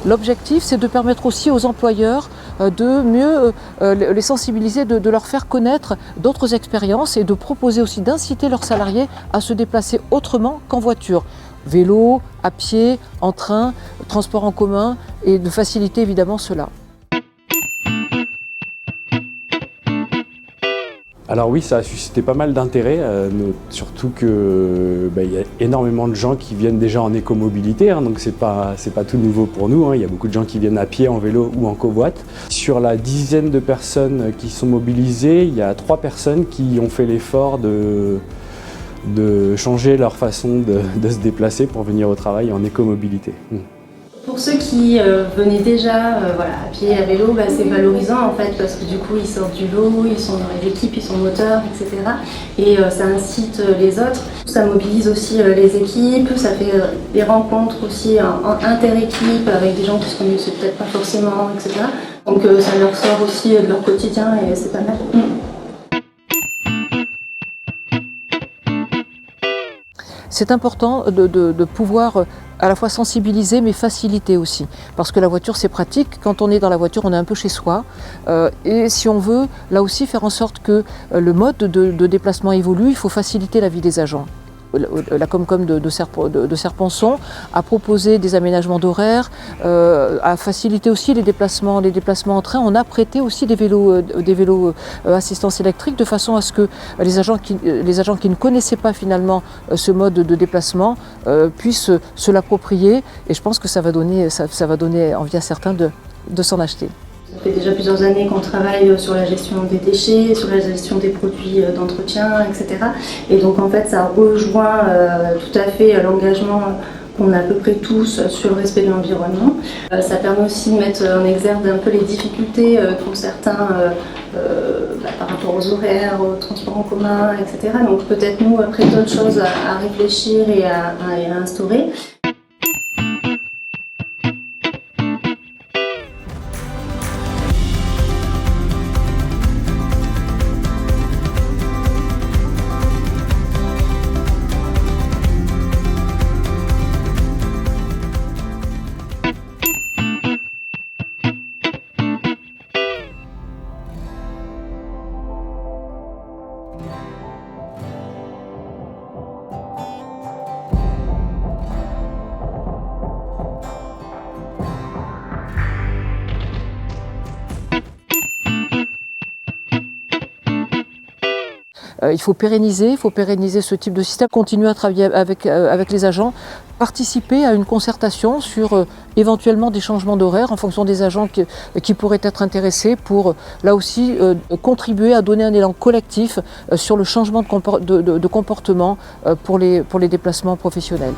L'objectif, c'est de permettre aussi aux employeurs de mieux les sensibiliser, de leur faire connaître d'autres expériences et de proposer aussi d'inciter leurs salariés à se déplacer autrement qu'en voiture. Vélo, à pied, en train, transport en commun, et de faciliter évidemment cela. Alors oui, ça a suscité pas mal d'intérêt, surtout que il y a énormément de gens qui viennent déjà en écomobilité, donc c'est pas tout nouveau pour nous, il y a beaucoup de gens qui viennent à pied, en vélo ou en covoit. Sur la dizaine de personnes qui sont mobilisées, il y a 3 personnes qui ont fait l'effort de changer leur façon de se déplacer pour venir au travail en écomobilité. Pour ceux qui venaient déjà à pied et à vélo, c'est valorisant en fait parce que du coup ils sortent du lot, ils sont dans les équipes, ils sont moteurs, etc. Et ça incite les autres. Ça mobilise aussi les équipes, ça fait des rencontres aussi inter-équipes avec des gens qui se connaissent peut-être pas forcément, etc. Donc ça leur sort aussi de leur quotidien et c'est pas mal. C'est important de pouvoir à la fois sensibiliser mais faciliter aussi. Parce que la voiture c'est pratique, quand on est dans la voiture on est un peu chez soi. Et si on veut là aussi faire en sorte que le mode de déplacement évolue, il faut faciliter la vie des agents. La Comcom de Serponçon a proposé des aménagements d'horaires, a facilité aussi les déplacements en train. On a prêté aussi des vélos assistance électrique de façon à ce que les agents qui ne connaissaient pas finalement ce mode de déplacement puissent se l'approprier. Et je pense que ça va donner envie à certains de s'en acheter. Ça fait déjà plusieurs années qu'on travaille sur la gestion des déchets, sur la gestion des produits d'entretien, etc. Et donc en fait ça rejoint tout à fait l'engagement qu'on a à peu près tous sur le respect de l'environnement. Ça permet aussi de mettre en exergue un peu les difficultés qu'ont certains par rapport aux horaires, aux transports en commun, etc. Donc peut-être nous, après d'autres choses à réfléchir et à instaurer. Il faut pérenniser ce type de système, continuer à travailler avec les agents, participer à une concertation sur éventuellement des changements d'horaire en fonction des agents qui pourraient être intéressés pour là aussi contribuer à donner un élan collectif sur le changement de comportement pour les déplacements professionnels.